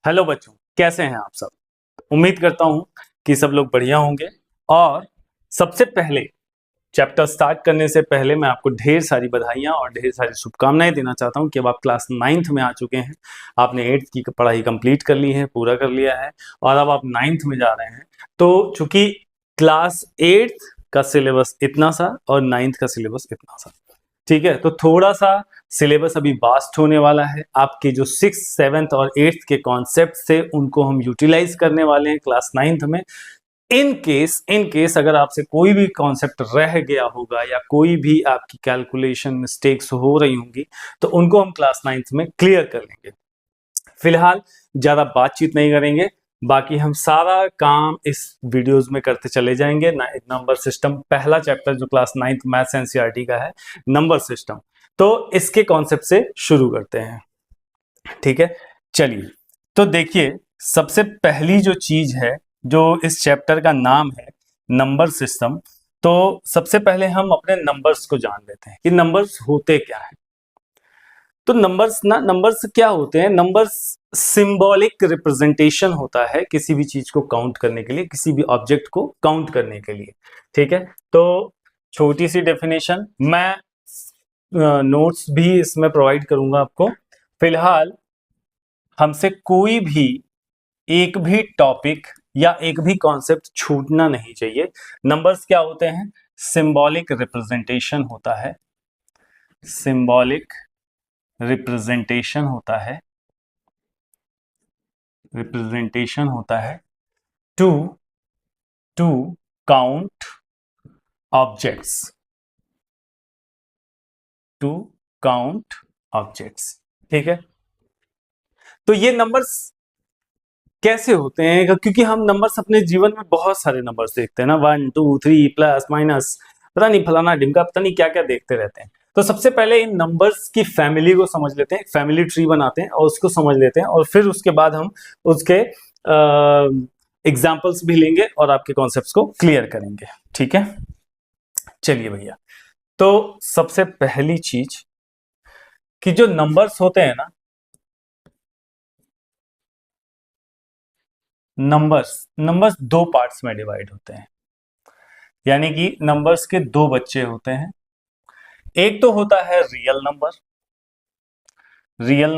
Hello बच्चों, कैसे हैं आप सब। उम्मीद करता हूं कि सब लोग बढ़िया होंगे। और सबसे पहले चैप्टर स्टार्ट करने से पहले मैं आपको ढेर सारी बधाइयां और ढेर सारी शुभकामनाएं देना चाहता हूं कि अब आप क्लास 9th में आ चुके हैं। आपने 8th की पढ़ाई कंप्लीट कर ली है, पूरा कर लिया है और अब आप 9th में जा रहे हैं। तो चूंकि क्लास 8th का सिलेबस इतना सा और 9th का सिलेबस इतना सा, ठीक है, तो थोड़ा सा सिलेबस अभी वास्ट होने वाला है। आपके जो 6th 7th और 8th के कॉन्सेप्ट थे उनको हम यूटिलाइज करने वाले हैं क्लास 9th में। इन केस अगर आपसे कोई भी कॉन्सेप्ट रह गया होगा या कोई भी आपकी कैलकुलेशन मिस्टेक्स हो रही होंगी तो उनको हम क्लास 9th में क्लियर कर लेंगे। फिलहाल ज्यादा बातचीत नहीं करेंगे, बाकी हम सारा काम इस वीडियोस में करते चले जाएंगे। नंबर सिस्टम पहला चैप्टर जो क्लास 9th मैथ्स एनसीईआरटी का है, नंबर सिस्टम, तो इसके कॉन्सेप्ट से शुरू करते हैं। ठीक है, चलिए। तो देखिए, सबसे पहली जो चीज है, जो इस चैप्टर का नाम है नंबर सिस्टम, तो सबसे पहले हम अपने नंबर्स को जान लेते हैं कि नंबर्स होते क्या है। तो नंबर्स क्या होते हैं? नंबर्स सिंबॉलिक रिप्रेजेंटेशन होता है किसी भी चीज को काउंट करने के लिए, किसी भी ऑब्जेक्ट को काउंट करने के लिए। ठीक है, तो छोटी सी डेफिनेशन मैं नोट्स भी इसमें प्रोवाइड करूंगा आपको। फिलहाल हमसे कोई भी एक भी टॉपिक या एक भी कॉन्सेप्ट छूटना नहीं चाहिए। नंबर्स क्या होते हैं? सिंबॉलिक रिप्रेजेंटेशन होता है, सिंबॉलिक रिप्रेजेंटेशन होता है, रिप्रेजेंटेशन होता है to to count objects, to count objects. ठीक है, तो ये नंबर्स कैसे होते हैं? क्योंकि हम नंबर्स अपने जीवन में बहुत सारे नंबर्स देखते हैं ना, 1 2 3 प्लस माइनस, पता नहीं फलाना ढिमका, पता नहीं क्या क्या देखते रहते हैं। तो सबसे पहले इन नंबर्स की फैमिली को समझ लेते हैं, फैमिली ट्री बनाते हैं और उसको समझ लेते हैं, और फिर उसके बाद हम उसके एग्जाम्पल्स भी लेंगे और आपके कॉन्सेप्ट्स को क्लियर करेंगे। ठीक है, चलिए भैया। तो सबसे पहली चीज कि जो नंबर्स होते हैं ना, नंबर्स दो पार्ट्स में डिवाइड होते हैं, यानी कि नंबर्स के दो बच्चे होते हैं। एक तो होता है रियल नंबर, रियल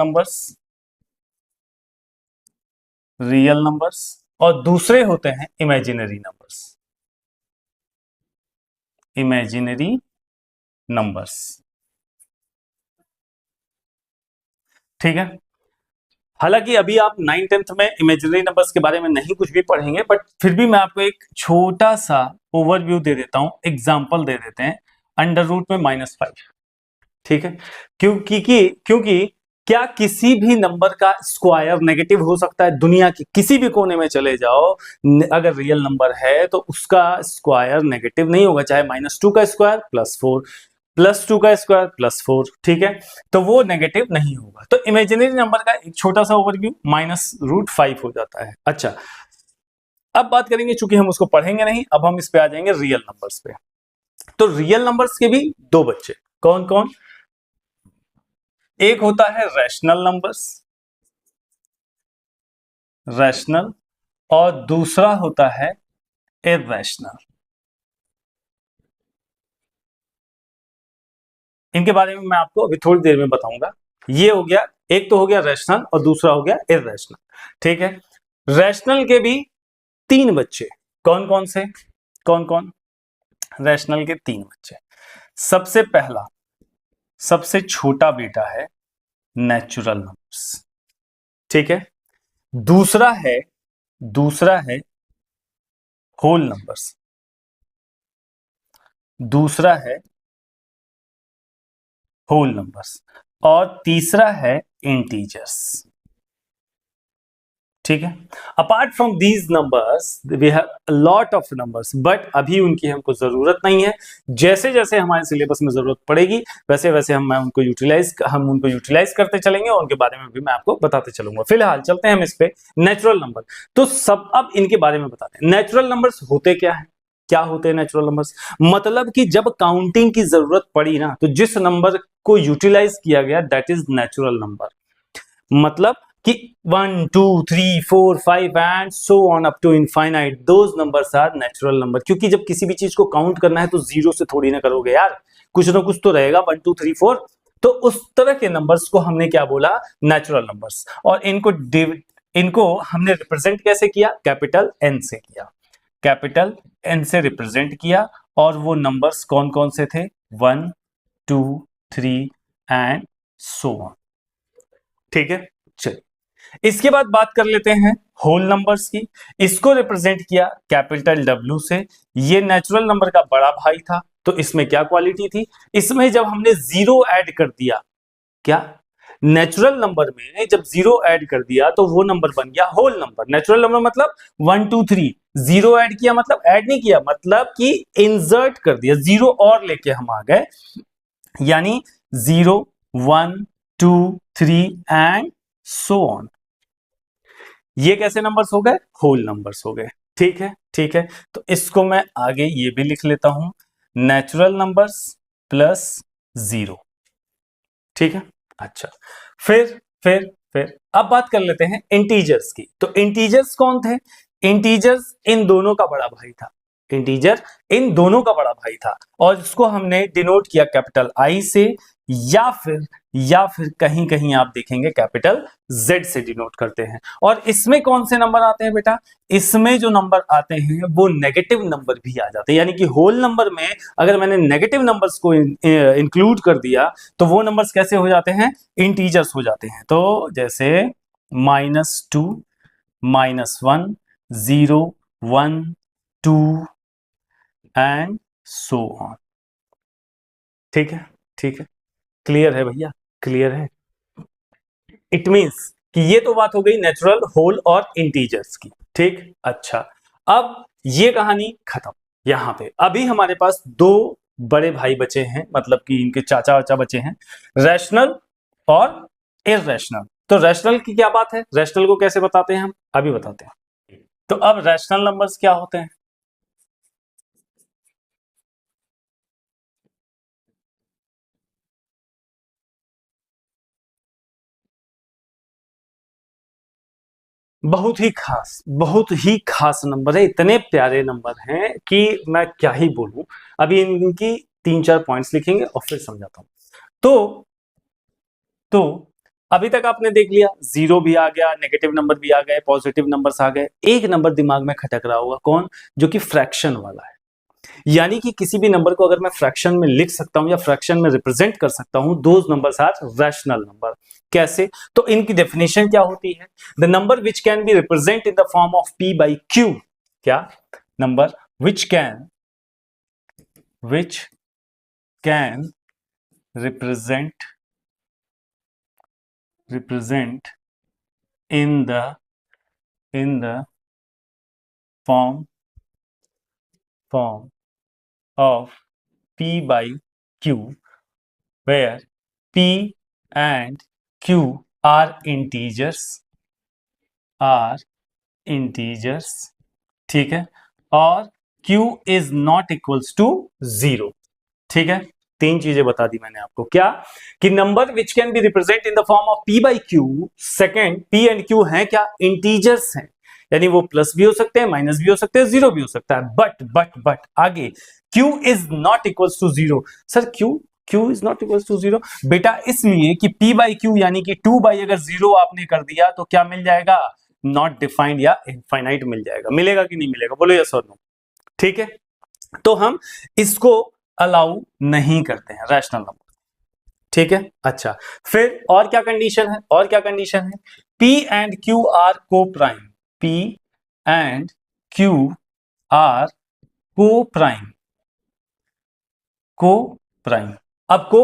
नंबर्स, और दूसरे होते हैं इमेजिनरी नंबर्स, इमेजिनरी नंबर्स। ठीक है, हालांकि अभी आप 9th 10th में इमेजिनरी नंबर्स के बारे में नहीं कुछ भी पढ़ेंगे, बट फिर भी मैं आपको एक छोटा सा ओवरव्यू दे देता हूं, एग्जांपल दे देते हैं। अंडर रूट में -5, ठीक है, क्योंकि क्या किसी भी नंबर का स्क्वायर नेगेटिव हो सकता है? दुनिया के किसी भी कोने में चले जाओ, अगर रियल नंबर है तो उसका स्क्वायर नेगेटिव नहीं होगा, चाहे -2 का स्क्वायर +4, +2 का स्क्वायर +4, ठीक है, तो वो नेगेटिव नहीं होगा। तो इमेजिनरी नंबर का एक छोटा सा ओवरव्यू -√5 हो जाता है। अच्छा, अब बात करेंगे, चूंकि हम उसको पढ़ेंगे नहीं, अब हम इस पे आ जाएंगे रियल नंबर्स पे। तो रियल नंबर्स के भी दो बच्चे, कौन कौन? एक होता है रैशनल नंबर्स, रैशनल, और दूसरा होता है इरैशनल। इनके बारे में मैं आपको अभी थोड़ी देर में बताऊंगा। ये हो गया, एक तो हो गया रैशनल और दूसरा हो गया इरैशनल। ठीक है, रैशनल के भी तीन बच्चे, कौन कौन से? कौन कौन? रैशनल के तीन बच्चे। सबसे पहला, सबसे छोटा बेटा है नेचुरल नंबर्स, ठीक है। दूसरा है होल नंबर्स, दूसरा है होल नंबर्स, और तीसरा है इंटीजर्स। ठीक है, apart from these numbers we have lot of numbers, but अभी उनकी हमको जरूरत नहीं है। जैसे जैसे हमारे सिलेबस में जरूरत पड़ेगी वैसे वैसे हम उनको यूटिलाइज करते चलेंगे और उनके बारे में भी मैं आपको बताते चलूंगा। फिलहाल चलते हैं हम इस पे नेचुरल नंबर। तो सब अब इनके बारे में बताते हैं। नेचुरल नंबर्स होते क्या है? क्या होते हैं नेचुरल नंबर्स? मतलब कि जब काउंटिंग की जरूरत पड़ी ना, तो जिस नंबर को यूटिलाइज किया गया दैट इज नेचुरल नंबर। मतलब कि 1 2 3 4 5 and so on up to infinite, those numbers are natural number. क्योंकि जब किसी भी चीज को काउंट करना है तो जीरो से थोड़ी ना करोगे यार, कुछ ना कुछ तो रहेगा, 1 2 3 4। तो उस तरह के नंबर्स को हमने क्या बोला, नेचुरल नंबर्स। और इनको हमने रिप्रेजेंट कैसे किया, कैपिटल एन से किया, कैपिटल एन से रिप्रेजेंट किया। और वो नंबर्स कौन कौन से थे, 1 2 3 एंड सो ऑन। ठीक है, चलिए इसके बाद बात कर लेते हैं होल नंबर्स की। इसको रिप्रेजेंट किया कैपिटल डब्ल्यू से। ये नेचुरल नंबर का बड़ा भाई था, तो इसमें क्या क्वालिटी थी, इसमें जब हमने जीरो ऐड कर दिया, क्या नेचुरल नंबर में जब जीरो ऐड कर दिया तो वो नंबर बन गया होल नंबर। नेचुरल नंबर मतलब 1 2 3, जीरो ऐड किया मतलब ऐड नहीं किया, मतलब कि इंसर्ट कर दिया, जीरो और लेके हम आ गए, यानी 0 1 2 3 एंड सो ऑन। ये कैसे नंबर्स हो गए, होल नंबर्स हो गए। ठीक है, ठीक है, तो इसको मैं आगे ये भी लिख लेता हूं, नेचुरल नंबर्स प्लस जीरो। ठीक है, अच्छा, फिर अब बात कर लेते हैं इंटीजर्स की। तो इंटीजर्स कौन थे, इंटीजर्स इन दोनों का बड़ा भाई था, इंटीजर इन दोनों का बड़ा भाई था, और इसको हमने डिनोट किया कैपिटल आई से, या फिर कहीं कहीं आप देखेंगे कैपिटल जेड से डिनोट करते हैं। और इसमें कौन से नंबर आते हैं बेटा, इसमें जो नंबर आते हैं वो नेगेटिव नंबर भी आ जाते हैं, यानी कि होल नंबर में अगर मैंने नेगेटिव नंबर्स को इंक्लूड कर दिया तो वो नंबर्स कैसे हो जाते हैं, इंटीजर्स हो जाते हैं। तो जैसे -2 -1 0 1 2 एंड सो ऑन। ठीक है, ठीक है, क्लियर है भैया, क्लियर है। इट मींस कि ये तो बात हो गई नेचुरल, होल और इंटीजर्स की। ठीक, अच्छा, अब ये कहानी खत्म। यहां पे अभी हमारे पास दो बड़े भाई बचे हैं, मतलब कि इनके चाचा वाचा बचे हैं, रैशनल और इररेशनल। तो रैशनल की क्या बात है, रैशनल को कैसे बताते हैं हम, अभी बताते हैं। तो अब रैशनल नंबर्स क्या होते हैं, बहुत ही खास नंबर है, इतने प्यारे नंबर हैं कि मैं क्या ही बोलूं। अभी इनकी 3-4 पॉइंट्स लिखेंगे और फिर समझाता हूं। तो अभी तक आपने देख लिया, जीरो भी आ गया, नेगेटिव नंबर भी आ गए, पॉजिटिव नंबर्स आ गए। एक नंबर दिमाग में खटक रहा होगा, कौन, जो कि फ्रैक्शन वाला है। यानी कि किसी भी नंबर को अगर मैं फ्रैक्शन में लिख सकता हूं या फ्रैक्शन में रिप्रेजेंट कर सकता हूं, those numbers are rational number. कैसे, तो इनकी डेफिनेशन क्या होती है, the number which can be represent in the form of p by q। क्या, number which can represent in the form of p by q, where p and q are integers, ठीक है, और q is not equals to 0। ठीक है, तीन चीजें बता दी मैंने आपको, क्या कि number which can be represent in the form of p by Q, second p and q है क्या, इंटीजर्स हैं, यानी वो प्लस भी हो सकते हैं, माइनस भी हो सकते हैं, जीरो भी हो सकता है। बट आगे q is not equals to zero. Sir q is not equals to zero, बेटा इसलिए कि p बाई क्यू यानी कि 2 बाई अगर जीरो आपने कर दिया तो क्या मिल जाएगा, नॉट डिफाइंड या इनफाइनाइट मिल जाएगा। मिलेगा कि नहीं मिलेगा, बोलो यस और नो। ठीक है, तो हम इसको अलाउ नहीं करते हैं रैशनल नंबर। ठीक है, अच्छा, फिर और क्या कंडीशन है, p and q are coprime, p and q are coprime. अब को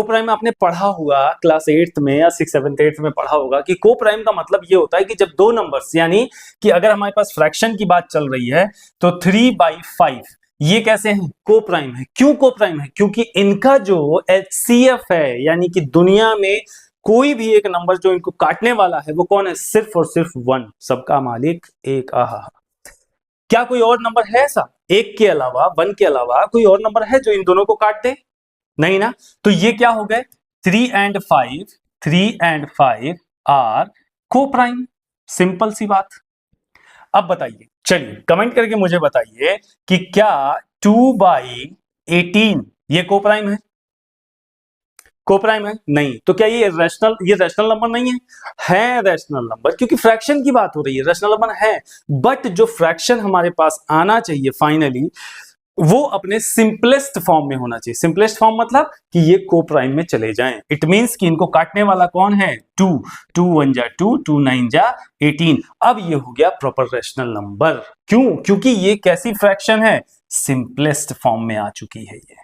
प्राइम आपने पढ़ा होगा क्लास 8th में या 6th 7th 8th में पढ़ा होगा कि को प्राइम का मतलब ये होता है कि जब दो नंबर्स, यानी कि अगर हमारे पास फ्रैक्शन की बात चल रही है तो 3/5 ये कैसे हैं, को प्राइम है। क्यों को प्राइम है, क्योंकि इनका जो HCF है, यानी कि दुनिया में कोई भी एक नंबर जो इनको काटने वाला है वो कौन है, सिर्फ और सिर्फ 1, सबका मालिक एक। आहा, क्या कोई और नंबर है ऐसा, एक के अलावा, 1 के अलावा कोई और नंबर है जो इन दोनों को काट दे, नहीं ना। तो ये क्या हो गए, 3 and 5 3 and 5 आर को प्राइम। सिंपल सी बात। अब बताइए, चलिए कमेंट करके मुझे बताइए कि क्या 2/18 ये को प्राइम है? को प्राइम है? नहीं। तो क्या ये रैशनल नंबर नहीं है? है रैशनल नंबर, क्योंकि फ्रैक्शन की बात हो रही है, रैशनल नंबर है। बट जो फ्रैक्शन हमारे पास आना चाहिए फाइनली, वो अपने सिंपलेस्ट फॉर्म में होना चाहिए। सिंपलेस्ट फॉर्म मतलब कि ये को प्राइम में चले जाएं। इट मींस कि इनको काटने वाला कौन है? 2। 2 1 जा 2, 2 9 जा 18। अब ये हो गया प्रॉपर रैशनल नंबर। क्यों? क्योंकि ये कैसी फ्रैक्शन है? सिंपलेस्ट फॉर्म में आ चुकी है। ये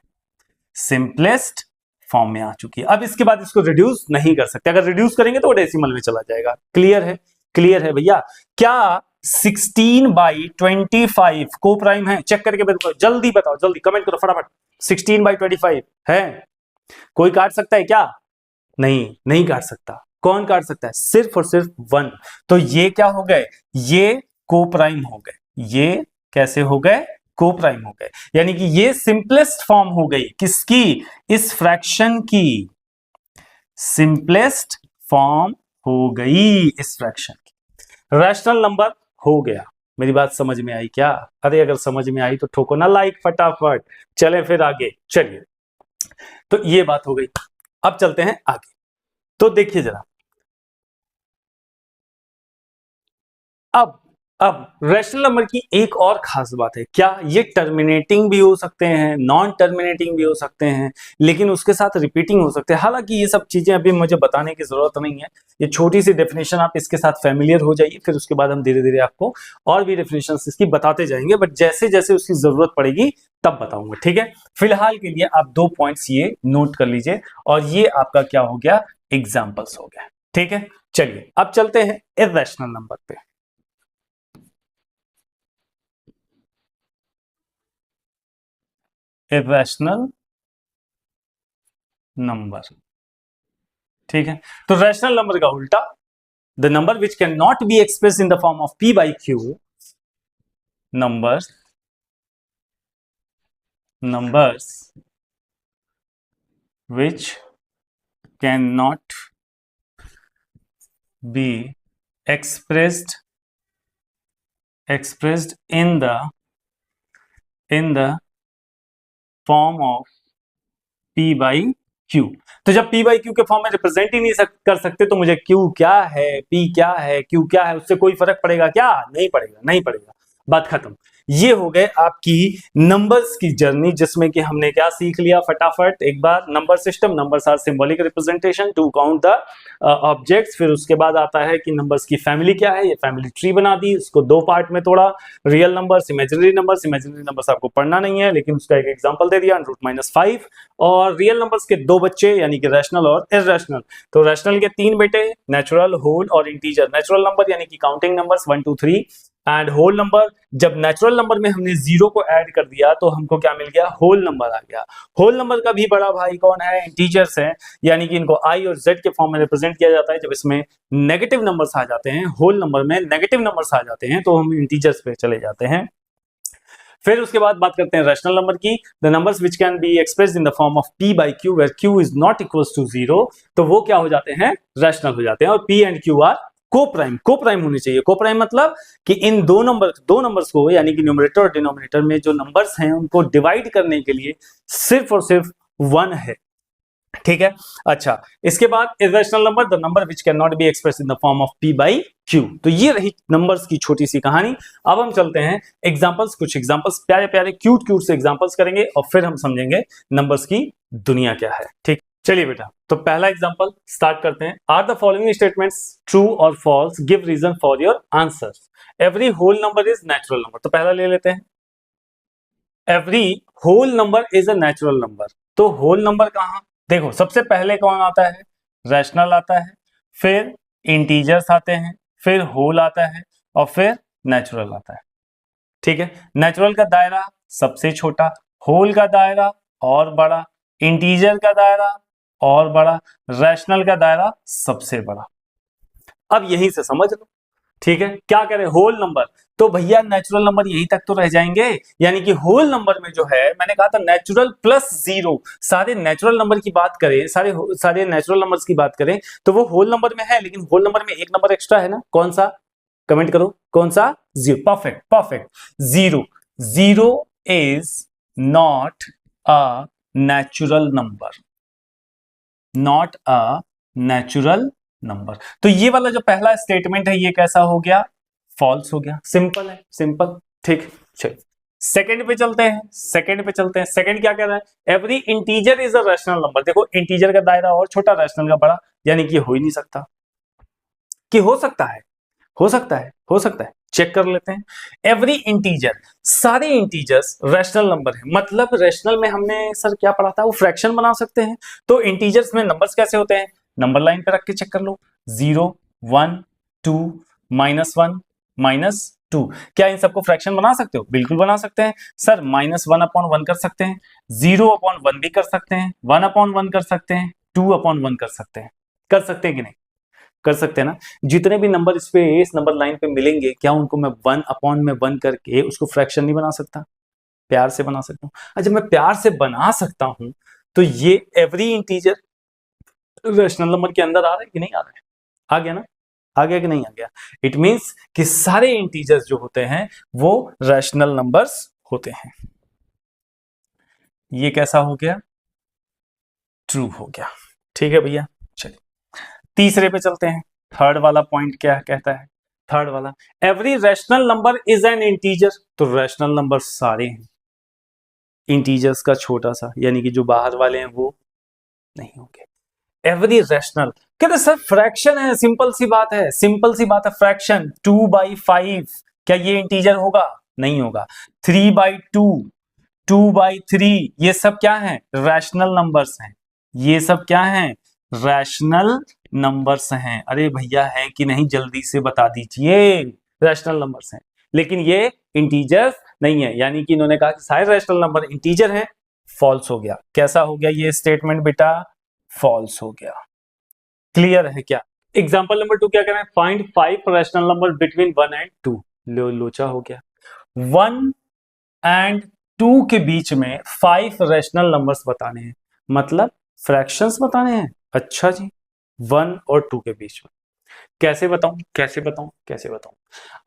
सिंपलेस्ट फॉर्म में आ चुकी है। अब इसके बाद इसको रिड्यूस नहीं कर सकते। अगर रिड्यूस करेंगे तो वो डेसिमल में चला जाएगा। क्लियर है? क्लियर है भैया? क्या 16/25 को प्राइम है? चेक करके बताओ, जल्दी बताओ, जल्दी कमेंट करो फटाफट। 16/25 है? कोई काट सकता है क्या? नहीं, नहीं काट सकता। कौन काट सकता है? सिर्फ और सिर्फ 1। तो ये क्या हो गए? ये को प्राइम हो गए। ये कैसे हो गए? को प्राइम हो गए। यानी कि ये सिंपलेस्ट फॉर्म हो गई किसकी? इस फ्रैक्शन की सिंपलेस्ट फॉर्म हो गई इस फ्रैक्शन की। रैशनल नंबर हो गया। मेरी बात समझ में आई क्या? अरे अगर समझ में आई तो ठोको ना लाइक फटाफट। चले फिर आगे। चलिए, तो ये बात हो गई। अब चलते हैं आगे। तो देखिए जरा, अब रैशनल नंबर की एक और खास बात है। क्या ये टर्मिनेटिंग भी हो सकते हैं, नॉन टर्मिनेटिंग भी हो सकते हैं, लेकिन उसके साथ रिपीटिंग हो सकते हैं। हालांकि ये सब चीजें अभी मुझे बताने की जरूरत नहीं है। ये छोटी सी डेफिनेशन, आप इसके साथ फैमिलियर हो जाइए, फिर उसके बाद हम धीरे धीरे आपको और भी डेफिनेशन इसकी बताते जाएंगे। बट जैसे जैसे उसकी जरूरत पड़ेगी तब बताऊंगा, ठीक है? फिलहाल के लिए आप 2 पॉइंट्स ये नोट कर लीजिए, और ये आपका क्या हो गया? एग्जाम्पल्स हो गया। ठीक है, चलिए अब चलते हैं इर्रेशनल नंबर पे। इर्रेशनल नंबर, ठीक है? तो रैशनल नंबर का उल्टा, the number which can not be express in the form of p by q, numbers which cannot be expressed in the form of p by q। तो जब p by q के form में represent ही नहीं कर सकते, तो मुझे q क्या है, p क्या है, q क्या है, उससे कोई फर्क पड़ेगा क्या? नहीं पड़ेगा, नहीं पड़ेगा। बात खत्म। ये हो गए आपकी नंबर्स की जर्नी, जिसमें कि हमने क्या सीख लिया फटाफट एक बार? Number system. Numbers are symbolic representation to count the objects. फिर उसके बाद आता है कि नंबर्स की फैमिली क्या है। ये फैमिली ट्री बना दी, इसको 2 पार्ट में तोड़ा। Real numbers, imaginary numbers. Imaginary numbers आपको पढ़ना नहीं है, लेकिन उसका एक एग्जांपल दे दिया, √-5। और रियल नंबर्स के 2 बच्चे, यानी कि रैशनल और इर्रेशनल। तो रैशनल के 3 बेटे, नेचुरल, होल और इंटीजर। नेचुरल नंबर यानी कि counting numbers 1 2 3, and whole number. जब नेचुरल नंबर में हमने 0 को ऐड कर दिया तो हमको क्या मिल गया? होल नंबर आ गया। होल नंबर का भी बड़ा भाई कौन है? इंटीजर्स हैं, यानी कि इनको i और z के फॉर्म में रिप्रेजेंट किया जाता है। जब इसमें नेगेटिव नंबर्स आ जाते हैं, होल नंबर में नेगेटिव नंबर्स आ जाते हैं, तो हम इंटीजर्स पे चले जाते हैं। फिर उसके बाद बात करते हैं रैशनल नंबर की। The numbers which can be expressed in the form of p by q where q is not equals to 0, तो वो क्या हो जाते हैं? रैशनल हो जाते हैं। और p एंड q आर को प्राइम। को प्राइम होनी चाहिए। को प्राइम मतलब कि इन दो नंबर्स को, यानी कि न्यूमरेटर और डिनोमिनेटर में जो नंबर्स हैं उनको डिवाइड करने के लिए सिर्फ और सिर्फ 1 है। ठीक है, अच्छा। इसके बाद irrational number, the number which can not be express in the form of p by q। तो ये रही नंबर्स की छोटी सी कहानी। अब हम चलते हैं एग्जांपल्स, कुछ एग्जांपल्स प्यारे प्यारे क्यूट क्यूट से एग्जांपल्स करेंगे, और फिर हम समझेंगे नंबर्स की दुनिया क्या है। ठीक, चलिए बेटा, तो पहला एग्जांपल स्टार्ट करते हैं। Are the following statements true और false? Give reason for your answers. Every whole number is natural number. तो पहला ले लेते हैं, every whole number is a natural number. तो होल नंबर कहां? देखो, सबसे पहले कौन आता है? रैशनल आता है, फिर इंटीजर्स आते हैं, फिर होल आता है, और फिर नेचुरल आता है। ठीक है, नेचुरल का दायरा सबसे छोटा, होल का दायरा और बड़ा, इंटीजर का दायरा और बड़ा, रैशनल का दायरा सबसे बड़ा। अब यहीं से समझ लो, ठीक है, क्या करें, होल नंबर, तो भैया नेचुरल नंबर यहीं तक तो रह जाएंगे, यानी कि होल नंबर में जो है मैंने कहा था नेचुरल प्लस जीरो, सारे नेचुरल नंबर की बात करें, सारे नेचुरल नंबर्स की बात करें तो वो होल नंबर में है, लेकिन होल नंबर में एक नंबर एक्स्ट्रा है ना, कौन सा, कमेंट करो कौन सा, zero, perfect perfect, zero, zero is not a natural number, not a natural number. तो ये वाला जो पहला स्टेटमेंट है ये कैसा हो गया, फॉल्स हो गया, सिंपल है, सिंपल, ठीक। चलिए सेकंड पे चलते हैं, सेकंड पे चलते हैं, सेकंड क्या कह रहा है, every integer is a rational number. देखो इंटीजर का दायरा और छोटा, रैशनल का बड़ा, यानी कि हो ही नहीं सकता, कि हो सकता है, हो सकता है, हो सकता है, चेक कर लेते हैं। एवरी इंटीजर, सारे इंटीजर्स रैशनल नंबर है, मतलब रैशनल में हमने सर क्या पढ़ा था, वो फ्रैक्शन बना सकते हैं। तो इंटीजर्स में नंबर्स कैसे होते हैं, नंबर लाइन पे रख के चेक कर लो, 0 1 2 -1 -2, क्या इन सबको फ्रैक्शन बना सकते हो, बिल्कुल बना सकते हैं सर, -1/1 कर सकते हैं, 0/1 भी कर सकते हैं, 1/1 कर सकते हैं, 2/1 कर सकते हैं कि नहीं, कर सकते हैं ना। जितने भी नंबर इस पे इस नंबर लाइन पे मिलेंगे, क्या उनको मैं 1/1 करके उसको फ्रैक्शन नहीं बना सकता, प्यार से बना सकता हूं। अच्छा मैं प्यार से बना सकता हूं, तो ये एवरी इंटीजर रैशनल नंबर के अंदर आ रहा है कि नहीं आ रहा है, आ गया ना, आ गया कि नहीं आ गया। इट मींस कि सारे इंटीजर्स जो होते हैं वो रैशनल नंबर्स होते हैं। ये कैसा हो गया, ट्रू हो गया, ठीक है भैया। चलिए तीसरे पे चलते हैं, थर्ड वाला पॉइंट क्या कहता है, थर्ड वाला, every rational number is an integer. तो रैशनल नंबर सारे हैं, इंटीजर्स का छोटा सा, यानी कि जो बाहर वाले हैं वो नहीं होंगे। एवरी रैशनल, कहते सर फ्रैक्शन है, सिंपल सी बात है, सिंपल सी बात है, फ्रैक्शन 2/5, क्या ये इंटीजर होगा, नहीं होगा। 3/2, 2/3, ये सब क्या है, रैशनल नंबर्स हैं, ये सब क्या है, रैशनल नंबर्स हैं। अरे भैया है कि नहीं, जल्दी से बता दीजिए, रैशनल नंबर्स हैं, लेकिन ये इंटीजर्स नहीं है, यानी कि इन्होंने कहा कि सारे रैशनल नंबर इंटीजर हैं, फॉल्स हो गया। कैसा हो गया ये स्टेटमेंट बेटा, फॉल्स हो गया। क्लियर है क्या। एग्जाम्पल नंबर 2 क्या कह रहे हैं, find 5 rational number between 1 and 2। लोचा हो गया, 1 एंड 2 के बीच में 5 रैशनल नंबर्स बताने हैं, मतलब फ्रैक्शंस बताने हैं। अच्छा जी, 1 और 2 के बीच में कैसे बताऊं, कैसे बताऊं, कैसे बताऊं।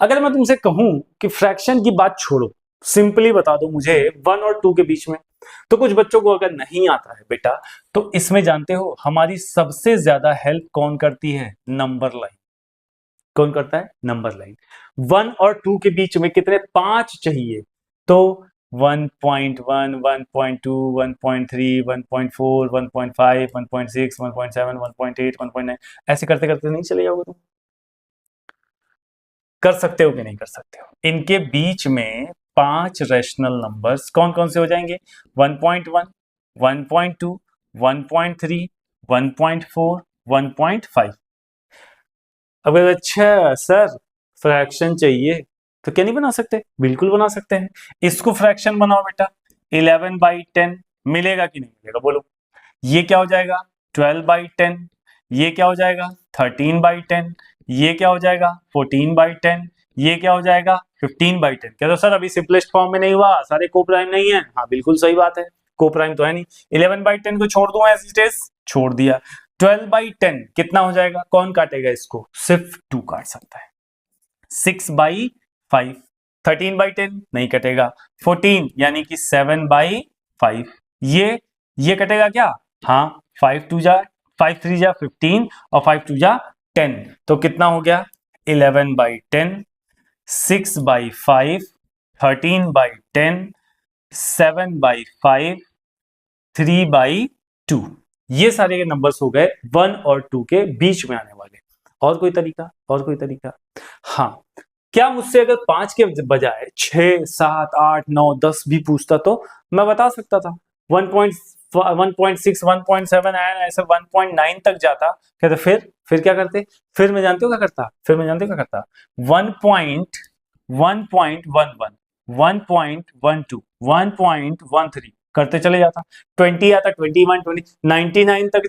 अगर मैं तुमसे कहूं कि फ्रैक्शन की बात छोड़ो, सिंपली बता दो मुझे 1 और 2 के बीच में, तो कुछ बच्चों को अगर नहीं आता है बेटा, तो इसमें जानते हो हमारी सबसे ज्यादा हेल्प कौन करती है, नंबर लाइन। कौन करता है, नंबर लाइन। 1 और 2 के बीच में कितने, 5 चाहिए, तो 1.1 1.2 1.3 1.4 1.5 1.6 1.7 1.8 1.9, ऐसे करते करते नहीं चले जाओगे तुम, कर सकते हो कि नहीं कर सकते हो। इनके बीच में 5 रैशनल नंबर्स कौन कौन से हो जाएंगे, 1.1 1.2 1.3 1.4 1.5। अगर अच्छा सर फ्रैक्शन चाहिए तो क्या नहीं बना सकते, बिल्कुल बना सकते हैं। इसको फ्रैक्शन बनाओ बेटा, 11/10 मिलेगा कि नहीं मिलेगा, बोलो। ये क्या हो जाएगा, 12/10, ये क्या हो जाएगा, 13/10, ये क्या हो जाएगा, 14/10, ये क्या हो जाएगा, 15/10। क्या तो सर अभी सिंपलेस्ट फॉर्म में नहीं हुआ, सारे को प्राइम नहीं है, हाँ बिल्कुल सही बात है, को प्राइम तो है नहीं। 11/10 को छोड़ दूं एज इट इज, छोड़ दिया। 12/10 कितना हो जाएगा, कौन काटेगा इसको, सिर्फ 2 काट सकता है। 6/5, 13/10 नहीं कटेगा, 14 यानी कि 7/5, ये कटेगा क्या, हाँ 5 जा 5 3 जा 15 और 5 2 जा 10, तो कितना हो गया, 11/10, 6/5, 13/10, 7/5, 3/2। ये सारे नंबर्स हो गए 1 और 2 के बीच में आने वाले। और कोई तरीका, और कोई तरीका, हाँ क्या मुझसे अगर 5 के बजाय 6 7 8 9 10 भी पूछता तो मैं बता सकता था। 1.6 1.7 एंड ऐसे 1.9 तक जाता, कहते फिर क्या करते, फिर मैं जानते हो क्या करता, फिर मैं जानते हो क्या करता, 1.11 1.12 1.13 करते चले जाता, 20 आता, 21 20 99 तक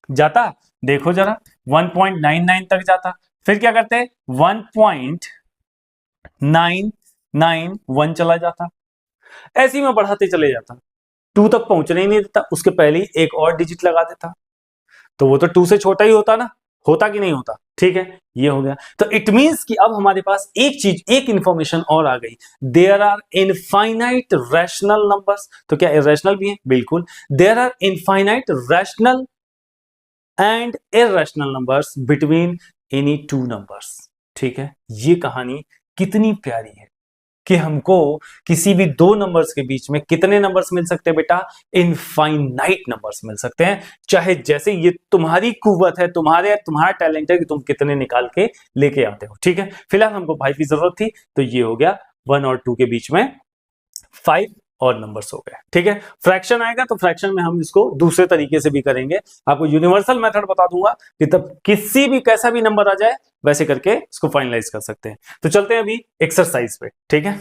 जाता, देखो जरा 1.99 तक जाता, फिर क्या करते 1.991 चला जाता, ऐसे ही मैं बढ़ाते चले जाता, 2 तक पहुंचने ही नहीं देता, उसके पहले ही एक और डिजिट लगा देता, तो वो तो 2 से छोटा ही होता ना, होता कि नहीं होता, ठीक है, ये हो गया। तो इट मींस कि अब हमारे पास एक चीज, एक इंफॉर्मेशन और आ गई, there are infinite rational numbers. तो क्या इरेशनल भी है? बिल्कुल। There are infinite rational and irrational numbers between any two numbers. ठीक है, ये कहानी कितनी प्यारी है कि हमको किसी भी दो नंबर्स के बीच में कितने नंबर्स मिल सकते हैं बेटा? इनफाइनाइट नंबर्स मिल सकते हैं, चाहे जैसे ये तुम्हारी कुव्वत है, तुम्हारा टैलेंट है कि तुम कितने निकाल के लेके आते हो। ठीक है, फिलहाल हमको 5 की जरूरत थी, तो ये हो गया 1 और 2 के बीच में 5 और नंबर्स हो गए। ठीक है, फ्रैक्शन आएगा तो फ्रैक्शन में हम इसको दूसरे तरीके से भी करेंगे, आपको यूनिवर्सल मेथड बता दूंगा कि तब किसी भी कैसा भी नंबर आ जाए वैसे करके इसको फाइनलाइज कर सकते हैं। तो चलते हैं अभी एक्सरसाइज पे। ठीक है,